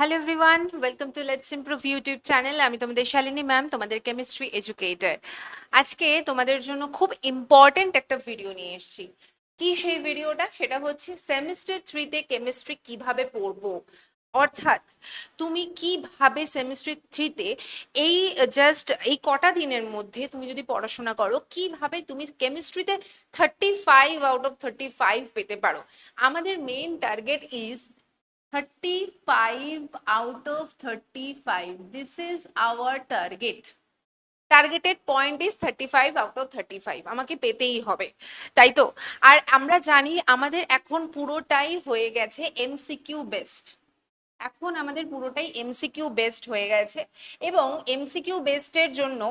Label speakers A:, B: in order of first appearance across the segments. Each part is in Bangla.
A: Hello everyone, welcome to let's improve YouTube channel. আমি তোমাদের শালিনী ম্যাম, তোমাদের কেমিস্ট্রি এডুকেটর। আজকে তোমাদের জন্য খুব ইম্পর্টেন্ট একটা ভিডিও নিয়ে এসেছি। কি সেই ভিডিওটা? সেটা হচ্ছে সেমিস্টার 3-তে কেমিস্ট্রি কিভাবে পড়বো, অর্থাৎ তুমি কিভাবে সেমিস্টার 3-তে এই এই কটা দিনের মধ্যে তুমি যদি পড়াশোনা করো, কিভাবে তুমি কেমিস্ট্রিতে 35 আউট অফ 35 পেতে পারো। আমাদের main target is 35 out of 35. This is our target. Targeted point is 35 out of 35, আমাকে পেতেই হবে, তাই তো? আর আমরা জানি আমাদের এখন পুরোটাই হয়ে গেছে এমসিকিউ বেসড। এখন আমাদের পুরোটাই এমসিকিউ বেসড হয়ে গেছে, এবং এমসিকিউ বেসডের জন্য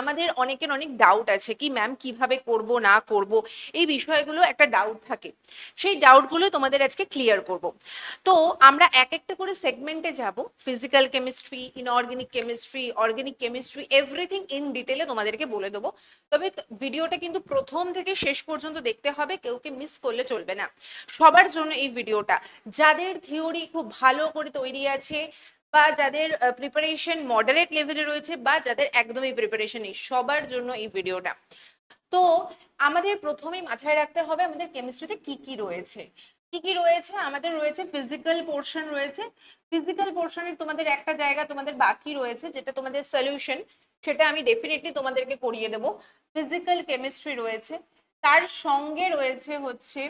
A: আমাদের অনেকের অনেক ডাউট আছে কি ম্যাম কিভাবে করব না করব, এই বিষয়গুলো একটা ডাউট থাকে। সেই ডাউটগুলো তোমাদের আজকে ক্লিয়ার করব। তো আমরা এক একটা করে সেগমেন্টে যাব। Physical chemistry, inorganic chemistry, organic chemistry, everything in ডিটেলে তোমাদেরকে বলে দেবো। তবে ভিডিওটা কিন্তু প্রথম থেকে শেষ পর্যন্ত দেখতে হবে, কেউকে মিস করলে চলবে না। সবার জন্য এই ভিডিওটা, যাদের থিওরি খুব ভালো করে তৈরি আছে, বা যাদের প্রিপারেশন মডারেট লেভেলে রয়েছে, বা যাদের একদমই প্রিপারেশন নেই, সবার জন্য এই ভিডিওটা। তো আমাদের প্রথমেই মাথায় রাখতে হবে আমাদের কেমিস্ট্রিতে কি কি রয়েছে। কি কি রয়েছে? আমাদের রয়েছে ফিজিক্যাল পোর্শন রয়েছে। ফিজিক্যাল পোর্শনের তোমাদের একটা জায়গা তোমাদের বাকি রয়েছে, যেটা তোমাদের সলিউশন, সেটা আমি ডেফিনেটলি তোমাদেরকে করিয়ে দেবো। ফিজিক্যাল কেমিস্ট্রি রয়েছে, তার সঙ্গে রয়েছে হচ্ছে,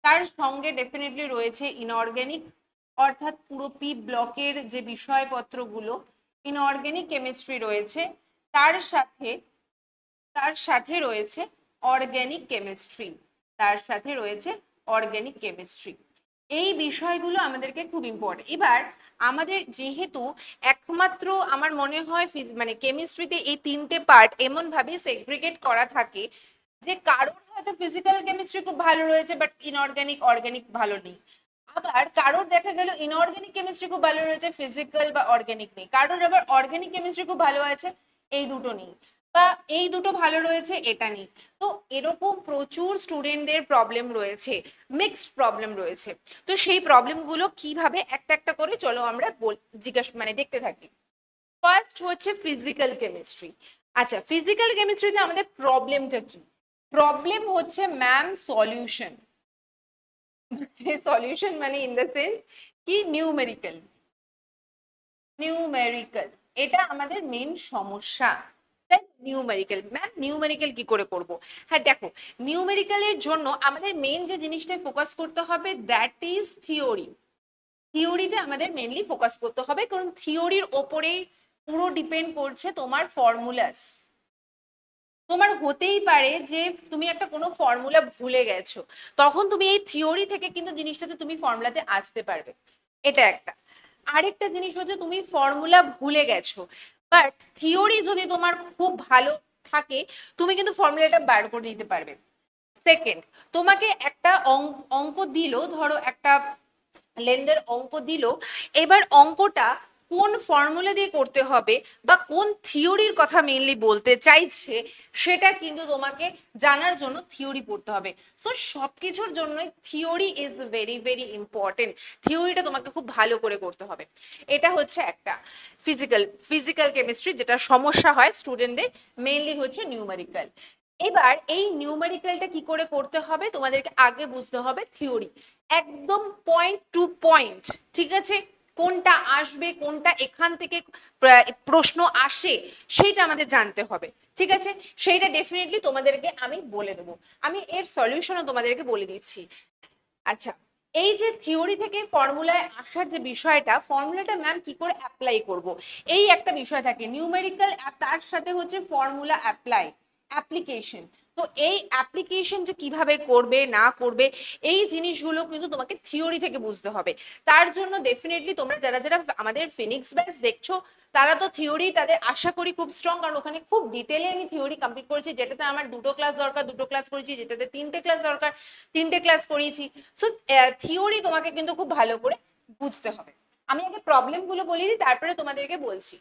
A: তার সঙ্গে ডেফিনেটলি রয়েছে ইনঅর্গানিক, অর্থাৎ পুরো পি ব্লকের যে বিষয়পত্রগুলো, ইনঅর্গানিক কেমিস্ট্রি রয়েছে। তার সাথে তার সাথে রয়েছে অর্গ্যানিক কেমিস্ট্রি, তার সাথে রয়েছে অর্গ্যানিক কেমিস্ট্রি। এই বিষয়গুলো আমাদেরকে খুব ইম্পর্টেন্ট। এবার আমাদের যেহেতু একমাত্র আমার মনে হয় মানে কেমিস্ট্রিতে এই তিনটে পার্ট এমন ভাবে সেগ্রিগেট করা থাকে যে কারোর হয়তো ফিজিক্যাল কেমিস্ট্রি খুব ভালো রয়েছে বাট ইনঅর্গানিক অর্গ্যানিক ভালো নেই। আবার কারোর দেখা গেল ইনঅর্গানিক কেমিস্ট্রি খুব ভালো রয়েছে, ফিজিক্যাল বা অর্গ্যানিক নেই। কারোর আবার অর্গ্যানিক কেমিস্ট্রি খুব ভালো আছে, এই দুটো নেই। বা এই দুটো ভালো রয়েছে, এটা নেই। তো এরকম প্রচুর স্টুডেন্টদের প্রবলেম রয়েছে, মিক্সড প্রবলেম রয়েছে। তো সেই প্রবলেমগুলো কিভাবে একটা একটা করে চলো আমরা জিজ্ঞাসা মানে দেখতে থাকি। ফার্স্ট হচ্ছে ফিজিক্যাল কেমিস্ট্রি। আচ্ছা, ফিজিক্যাল কেমিস্ট্রিতে আমাদের প্রবলেমটা কি? প্রবলেম হচ্ছে ম্যাম সলিউশন। সলিউশন মানে ইন দ্য সেন্স কি নিউমেরিক্যাল, নিউমেরিক্যাল এটা আমাদের মেন সমস্যা। তাই নিউমেরিক্যাল ম্যাম, নিউমেরিক্যাল কি করে করব? হ্যাঁ দেখো, নিউমেরিক্যালের জন্য আমাদের মেন যে জিনিসটাই ফোকাস করতে হবে, দ্যাট ইজ থিওরি। থিওরিতে আমাদের মেনলি ফোকাস করতে হবে, কারণ থিওরির ওপরেই পুরো ডিপেন্ড করছে তোমার ফর্মুলাস। তোমার হতেই পারে যে তুমি একটা কোনো ফর্মুলা ভুলে গেছো, তখন তুমি এই থিওরি থেকে কিন্তু জিনিসটাতে তুমি ফর্মুলাতে আসতে পারবে। এটা একটা। আরেকটা জিনিস হচ্ছে তুমি ফর্মুলা ভুলে গেছো, বাট থিওরি যদি তোমার খুব ভালো থাকে, তুমি কিন্তু ফর্মুলাটা বার করে নিতে পারবে। সেকেন্ড, তোমাকে একটা অঙ্ক দিল, ধরো একটা লেন্থের অঙ্ক দিল, এবার অঙ্কটা কোন ফর্মুলা দিয়ে করতে হবে বা কোন থিওরির কথা মেইনলি বলতে চাইছে, সেটা কিন্তু তোমাকে জানার জন্য থিওরি পড়তে হবে। সো সব কিছুর জন্যই theory is very very important. থিওরিটা তোমাকে খুব ভালো করে করতে হবে। এটা হচ্ছে একটা ফিজিক্যাল কেমিস্ট্রি যেটা সমস্যা হয় স্টুডেন্টদের, মেইনলি হচ্ছে নিউমেরিক্যাল। এবার এই নিউমেরিক্যালটা কি করে করতে হবে তোমাদেরকে আগে বুঝতে হবে থিওরি, একদম পয়েন্ট টু পয়েন্ট। ঠিক আছে? কোনটা আসবে, কোনটা এখান থেকে প্রশ্ন আসে, সেইটা আমাদের জানতে হবে। ঠিক আছে? সেইটা ডেফিনেটলি তোমাদেরকে আমি বলে দেবো। আমি এর সলিউশনও তোমাদেরকে বলে দিচ্ছি। আচ্ছা, এই যে থিওরি থেকে ফর্মুলায় আসার যে বিষয়টা, ফর্মুলাটা ম্যাম কি করে অ্যাপ্লাই করব, এই একটা বিষয় থাকে নিউমেরিক্যাল, আর তার সাথে হচ্ছে ফর্মুলা অ্যাপ্লিকেশন। তো এই অ্যাপ্লিকেশন যে কিভাবে করবে না করবে, এই জিনিসগুলো কিন্তু তোমাকে থিওরি থেকে বুঝতে হবে। তার জন্য ডেফিনেটলি তোমরা যারা যারা আমাদের ফিনিক্স ব্যাচ দেখছো, তারা তো থিওরি তাদের আশা করি খুব স্ট্রং, কারণ ওখানে খুব ডিটেলে আমি থিওরি কমপ্লিট করেছি। যেটাতে আমার দুটো ক্লাস দরকার, দুটো ক্লাস করেছি, যেটাতে তিনটে ক্লাস দরকার, তিনটে ক্লাস করিয়েছি। সো থিওরি তোমাকে কিন্তু খুব ভালো করে বুঝতে হবে। আমি আগে প্রবলেমগুলো বলে দিই, তারপরে তোমাদেরকে বলছি।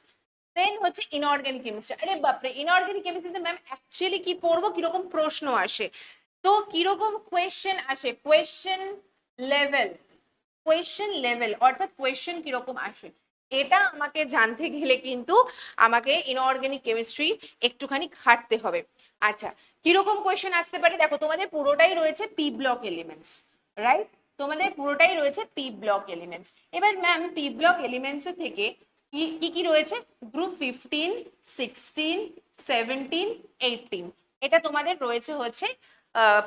A: দেন হচ্ছে ইনঅর্গানিক কেমিস্ট্রি। আরে বাপরে, ইনঅর্গানিক কেমিস্ট্রিতে ম্যাম অ্যাকচুয়ালি কি পড়বো, কিরকম প্রশ্ন আসে, তো কিরকম কোয়েশ্চেন আসে, কোয়েশ্চেন লেভেল। কোয়েশ্চেন লেভেল অর্থাৎ কোয়েশ্চেন কিরকম আসে এটা আমাকে জানতে গেলে কিন্তু আমাকে ইনঅর্গানিক কেমিস্ট্রি একটুখানি খাটতে হবে। আচ্ছা, কিরকম কোয়েশ্চেন আসতে পারে দেখো, তোমাদের পুরোটাই রয়েছে পি ব্লক এলিমেন্টস, রাইট? তোমাদের পুরোটাই রয়েছে পি ব্লক এলিমেন্টস। এবার ম্যাম পি ব্লক এলিমেন্টস থেকে কি কি রয়েছে? গ্রুপ 15, 16, 17, 18 এটা তোমাদের রয়েছে হচ্ছে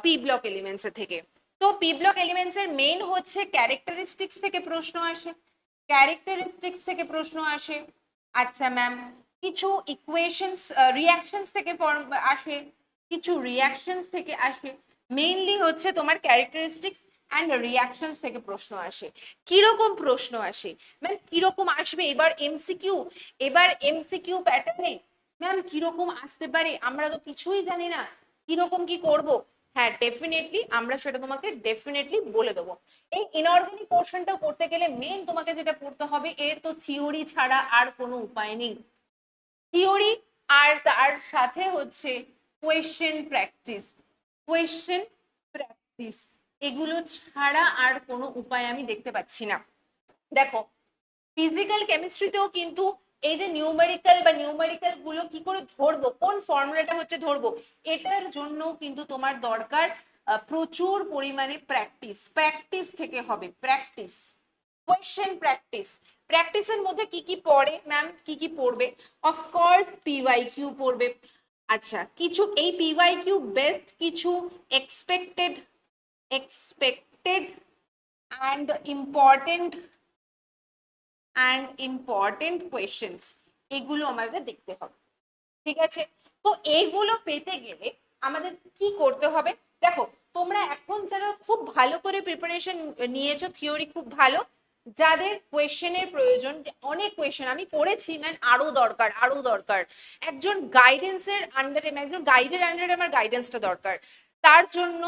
A: পি ব্লক এলিমেন্টস থেকে। তো পি ব্লক এলিমেন্টস এর মেইন হচ্ছে ক্যারেক্টারিস্টিক্স থেকে প্রশ্ন আসে, ক্যারেক্টারিস্টিক্স থেকে প্রশ্ন আসে। আচ্ছা ম্যাম, কিছু ইকুয়েশনস রিঅ্যাকশনস থেকে আসে, কিছু রিঅ্যাকশনস থেকে আসে। মেইনলি হচ্ছে তোমার ক্যারেক্টারিস্টিক্স অ্যান্ড রিঅ্যাকশনস থেকে প্রশ্ন আসে। কিরকম প্রশ্ন আসে ম্যাম? কিরকম আসবে এবার এমসিকিউ, এবার এমসিকিউ প্যাটার্নে ম্যাম কিরকম আসতে পারে আমরা তো কিছুই জানি না, কিরকম কি করব? হ্যাঁ ডেফিনেটলি আমরা সেটা তোমাকে ডেফিনেটলি বলে দেবো। এই ইনঅর্গানিক পোর্শনটা করতে গেলে মেন তোমাকে যেটা পড়তে হবে, এর তো থিওরি ছাড়া আর কোনো উপায় নেই। থিওরি আর তার সাথে হচ্ছে কোয়েশ্চেন প্র্যাকটিস, কোয়েশ্চেন প্র্যাকটিস এগুলো ছাড়া আর কোনো উপায় আমি দেখতে পাচ্ছি না। দেখো ফিজিক্যাল কেমিস্ট্রিতেও কিন্তু এই যে নিউমেরিক্যাল বা নিউমেরিক্যাল গুলো কি করে ধরবো, কোন ফর্মুলাটা হচ্ছে ধরবো, এটার জন্য কিন্তু তোমার দরকার প্রচুর পরিমাণে প্র্যাকটিস। প্র্যাকটিস থেকে হবে প্র্যাকটিস, কোয়েশ্চেন প্র্যাকটিস। প্র্যাকটিসের মধ্যে কি কি পড়ে ম্যাম? কি কি পড়বে? অফকোর্স পিওয়াইকিউ পড়বে। আচ্ছা, কিছু এই পিওয়াইকিউ বেস্ট কিছু expected expected and important questions এগুলো আমাদের দেখতে হবে, ঠিক আছে? তো এইগুলো পেতে গেলে আমাদের কি করতে হবে? দেখো তোমরা এখন যারা খুব ভালো করে প্রিপারেশন নিয়েছো, থিওরি খুব ভালো, যাদের কোয়েশ্চেনের প্রয়োজন, অনেক কোয়েশ্চেন আমি করেছি ম্যান, আরো দরকার আরো দরকার, একজন গাইডেন্সের আন্ডারে, একজন গাইডের আন্ডারে আমার গাইডেন্সটা দরকার তার জন্য।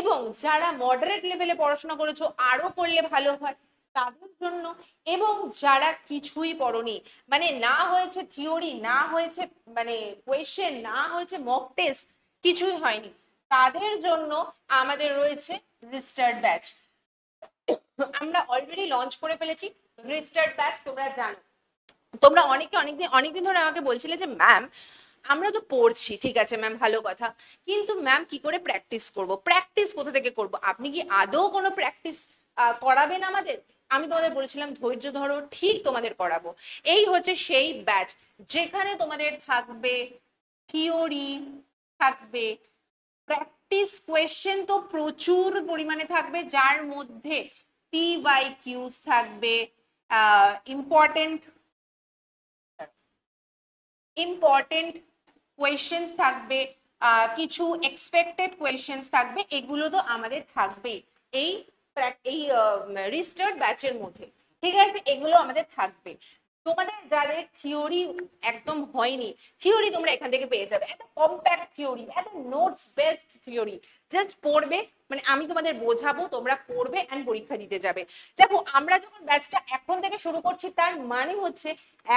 A: এবং যারা মডারেট লেভেলে পড়াশোনা করেছো আরো করলে ভালো হয় তাদের জন্য। এবং যারা কিছুই পড়োনি, মানে না হয়েছে থিওরি, না হয়েছে মানে কোয়েশ্চেন, না হয়েছে মক টেস্ট, কিছুই হয়নি, তাদের জন্য আমাদের রয়েছে রিস্টার্ট ব্যাচ। আমরা অলরেডি লঞ্চ করে ফেলেছি রিস্টার্ট ব্যাচ, তোমরা জানো। তোমরা অনেকে অনেকদিন ধরে আমাকে বলছিলে যে ম্যাম আমরা তো পড়ছি, ঠিক আছে ম্যাম ভালো কথা, কিন্তু ম্যাম কি করে প্র্যাকটিস করব? প্র্যাকটিস কোথা থেকে করব? আপনি কি আদৌ কোনো প্র্যাকটিস করাবেন আমাদের? আমি তোমাদের বলেছিলাম ধৈর্য ধরো, ঠিক তোমাদের করাবো। এই হচ্ছে সেই ব্যাচ যেখানে তোমাদের থাকবে থিওরি, থাকবে প্র্যাকটিস, কোয়েশ্চেন তো প্রচুর পরিমাণে থাকবে, যার মধ্যে পিওয়াইকিউস থাকবে, ইম্পর্টেন্ট ইম্পর্টেন্ট কোয়েশ্চেন্স থাকবে, কিছু এক্সপেক্টেড কোয়েশ্চেন্স থাকবে, এগুলো তো আমাদের থাকবে এই এই রিস্টার্ট ব্যাচের মধ্যে, ঠিক আছে? এগুলো আমাদের থাকবে। তোমাদের যাদের থিওরি একদম হয়নি, থিওরি তোমরা এখান থেকে পেয়ে যাবে, এত কম্প্যাক্ট থিওরি, এত নোটস বেসড থিওরি, জাস্ট পড়বে, মানে আমি তোমাদের বোঝাবো, তোমরা পড়বে এন্ড পরীক্ষা দিতে যাবে। দেখো আমরা যখন ব্যাচটা এখন থেকে শুরু করছি তার মানে হচ্ছে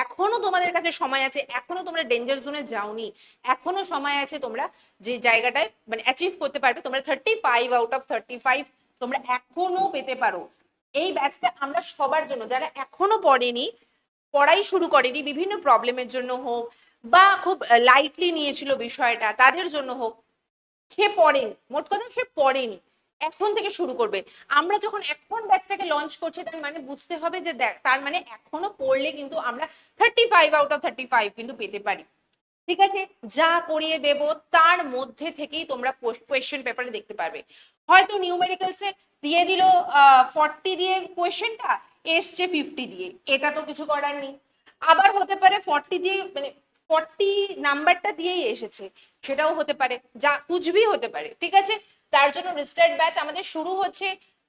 A: এখনো তোমাদের কাছে সময় আছে, এখনো তোমরা ডেঞ্জার জোনে যাওনি, এখনো সময় আছে তোমরা যে জায়গাটায় মানে অ্যাচিভ করতে পারবে। তোমরা 35 আউট অফ 35 তোমরা এখনো পেতে পারো। এই ব্যাচটা আমরা সবার জন্য, যারা এখনো পড়েনি, পড়াই শুরু করেনি, বিভিন্ন প্রবলেমের জন্য হোক বা খুব লাইটলি নিয়েছিল বিষয়টা তাদের জন্য হোক, সে পড়েনি, মোট কথা সে পড়েনি, এখন থেকে শুরু করবে। আমরা যখন এখন ব্যাচটাকে লঞ্চ করছি তার মানে বুঝতে হবে যে তার মানে এখনো পড়লে কিন্তু আমরা 35 আউট অফ 35 কিন্তু পেতে পারি, ঠিক আছে? যা করিয়ে দেব তার মধ্যে থেকেই তোমরা কোয়েশ্চেন পেপারে দেখতে পারবে। হয়তো নিউমেরিক্যালসে দিয়ে দিল 40 দিয়ে কোয়েশ্চেনটা, এসছে 50 দিয়ে, এটা তো কিছু করার নেই। আবার হতে পারে 40 দিয়ে মানে 40 নাম্বারটা দিয়েই এসেছে, সেটাও হতে পারে, যা কুছবি হতে পারে, ঠিক আছে? তার জন্য রিস্টার্ট ব্যাচ আমাদের শুরু হচ্ছে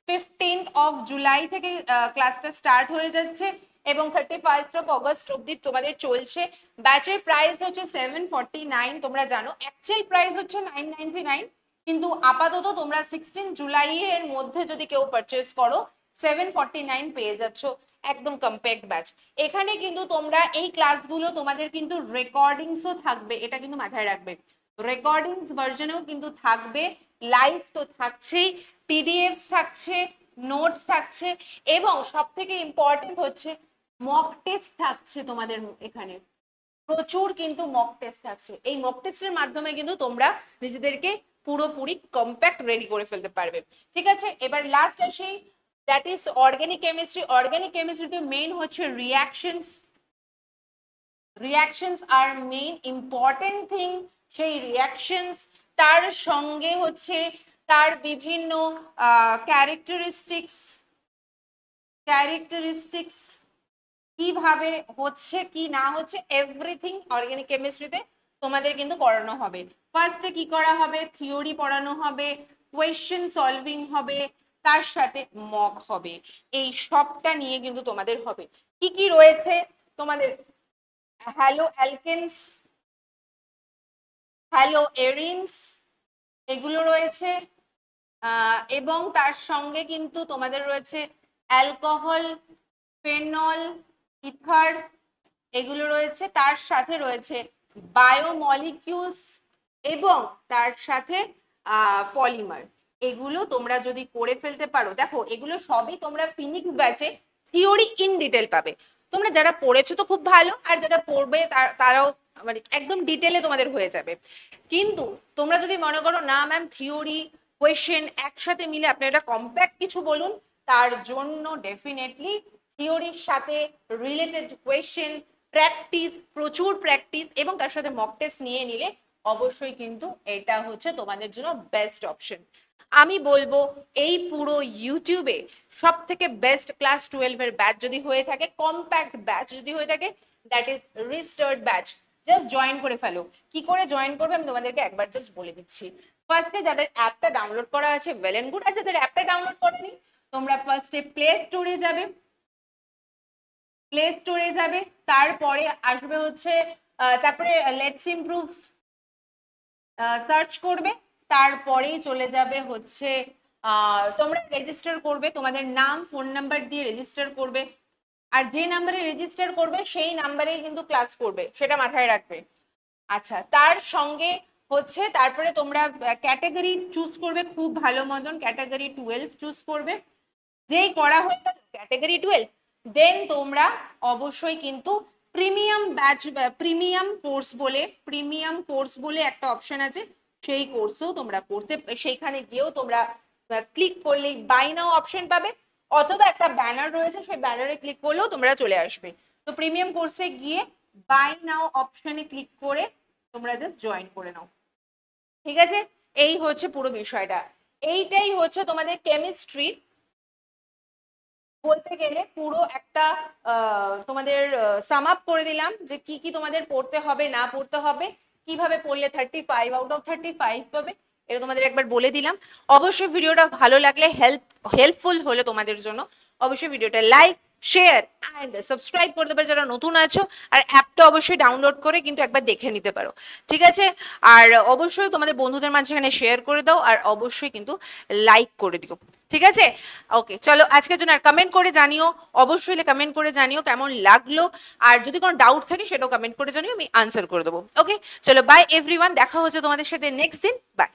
A: 15th অফ জুলাই থেকে, ক্লাসটা স্টার্ট হয়ে যাচ্ছে এবং 31st অফ অগস্ট অব্দি তোমাদের চলছে। ব্যাচের প্রাইস হচ্ছে 749, তোমরা জানো অ্যাকচুয়াল প্রাইস হচ্ছে 999, কিন্তু আপাতত তোমরা 16 জুলাই এর মধ্যে যদি কেউ পারচেস করো 749 পেয়ে যাচ্ছ, একদম কম্প্যাক্ট ব্যাচ। এখানে কিন্তু তোমরা এই ক্লাসগুলো তোমাদের কিন্তু রেকর্ডিংসও থাকবে, এটা কিন্তু মাথায় রাখবে, রেকর্ডিংস ভার্জনেও কিন্তু থাকবে, লাইভ তো থাকছেই, পিডিএফস থাকছে, নোটস থাকছে এবং সব থেকে ইম্পর্টেন্ট হচ্ছে মক টেস্ট থাকছে তোমাদের এখানে, প্রচুর কিন্তু মক টেস্ট থাকছে। এই মক টেস্টের মাধ্যমে কিন্তু তোমরা নিজেদেরকে পুরোপুরি কম্প্যাক্ট রেডি করে ফেলতে পারবে। ঠিক আছে, এবার লাস্ট আসি, that is organic chemistry. Organic কেমিস্ট্রিতে মেইন হচ্ছে রিঅ্যাকশনস। রিঅ্যাকশনস আর মেইন ইম্পর্টেন্ট থিং। সেই রিঅ্যাকশনস তার সঙ্গে হচ্ছে তার বিভিন্ন ক্যারেক্টারিস্টিক্স কিভাবে হচ্ছে কি না হচ্ছে, এভরিথিং অর্গানিক কেমিস্ট্রিতে তোমাদের কিন্তু পড়ানো হবে। ফার্স্টে কি করা হবে, থিওরি পড়ানো হবে, কোয়েশ্চেন সলভিং হবে, তার সাথে মক হবে। এই সবটা নিয়ে কিন্তু তোমাদের হবে। কি কি রয়েছে তোমাদের, হ্যালো অ্যালকেনস, হ্যালো এরিনস, এগুলো রয়েছে, এবং তার সঙ্গে কিন্তু তোমাদের রয়েছে অ্যালকোহল, ফেনল, ইথার, এগুলো রয়েছে। তার সাথে রয়েছে বায়োমলিকিউলস এবং তার সাথে পলিমার। এগুলো তোমরা যদি করে ফেলতে পারো, দেখো এগুলো সবই তোমরা ফিনিক্স ব্যাচে থিওরি ইন ডিটেল পাবে। তোমরা যারা পড়েছো তো খুব ভালো, আর যারা পড়বে তারাও মানে একদম ডিটেলে তোমাদের হয়ে যাবে। কিন্তু তোমরা যদি মনে করো না ম্যাম থিওরি কোয়েশ্চেন একসাথে মিলে আপনি একটা কম্প্যাক্ট কিছু বলুন, তার জন্য ডেফিনেটলি থিওরির সাথে রিলেটেড কোয়েশ্চেন, প্র্যাকটিস, প্রচুর প্র্যাকটিস এবং তার সাথে মক টেস্ট নিয়ে নিলে অবশ্যই কিন্তু এটা হচ্ছে তোমাদের জন্য বেস্ট অপশন। আমি বলবো এই পুরো ইউটিউবে সব থেকে বেস্ট ক্লাস 12 এর ব্যাচ যদি হয়ে থাকে, কম্প্যাক্ট ব্যাচ যদি হয়ে থাকে, that is restart batch. Just join করে ফেলো। কি করে জয়েন করবে আমি তোমাদেরকে একবার জাস্ট বলে দিচ্ছি। ফার্স্টে যাদের অ্যাপটা ডাউনলোড করা আছে ওয়েল এন্ড গুড, আর যাদের অ্যাপটা ডাউনলোড করেনি তোমরা ফার্স্টে প্লে স্টোরে যাবে। প্লে স্টোরে যাবে, তারপরে আসবে হচ্ছে তারপরে লেটস ইমপ্রুভ সার্চ করবে, তারপরেই চলে যাবে হচ্ছে তোমরা রেজিস্টার করবে, তোমাদের নাম ফোন নাম্বার দিয়ে রেজিস্টার করবে। আর যে নাম্বারে রেজিস্টার করবে সেই নাম্বারেই কিন্তু ক্লাস করবে, সেটা মাথায় রাখবে। আচ্ছা, তার সঙ্গে হচ্ছে তারপরে তোমরা ক্যাটাগরি চুজ করবে, খুব ভালো মতন ক্যাটাগরি 12 চুজ করবে। যেই করা হয়ে গেল ক্যাটাগরি 12, দেন তোমরা অবশ্যই কিন্তু প্রিমিয়াম ব্যাচ, প্রিমিয়াম কোর্স বলে একটা অপশন আছে, সেই কোর্সেও তোমরা করতে, সেইখানে গিয়েও তোমরা ক্লিক করলেই বাই নাও অপশন পাবে, অথবা একটা ব্যানার রয়েছে সেই ব্যানারে ক্লিক করলেও তোমরা চলে আসবে। তো প্রিমিয়াম কোর্সে গিয়ে বাই নাও অপশনে ক্লিক করে তোমরা জাস্ট জয়েন করে নাও। ঠিক আছে, এই হচ্ছে পুরো বিষয়টা। এইটাই হচ্ছে তোমাদের কেমিস্ট্রি বলতে গেলে পুরো একটা তোমাদের সাম আপ করে দিলাম যে কি কি তোমাদের পড়তে হবে না পড়তে হবে, কিভাবে পড়লে 35 আউট অফ 35 পাবে, এটা তোমাদের একবার বলে দিলাম। অবশ্যই ভিডিওটা ভালো লাগলে হেল্পফুল হলে তোমাদের জন্য অবশ্যই ভিডিওটা লাইক, শেয়ার অ্যান্ড সাবস্ক্রাইব করতে পারো যারা নতুন আছো, আর অ্যাপটা অবশ্যই ডাউনলোড করে কিন্তু একবার দেখে নিতে পারো। ঠিক আছে, আর অবশ্যই তোমাদের বন্ধুদের মাঝখানে শেয়ার করে দাও, আর অবশ্যই কিন্তু লাইক করে দিও। ঠিক আছে, ওকে চলো আজকের জন্য আর কমেন্ট করে জানিও, অবশ্যই কমেন্ট করে জানিও কেমন লাগলো, আর যদি কোনো ডাউট থাকে সেটাও কমেন্ট করে জানিও, আমি আনসার করে দেবো। ওকে চলো বাই এভরিওয়ান, দেখা হচ্ছে তোমাদের সাথে নেক্সট দিন, বাই।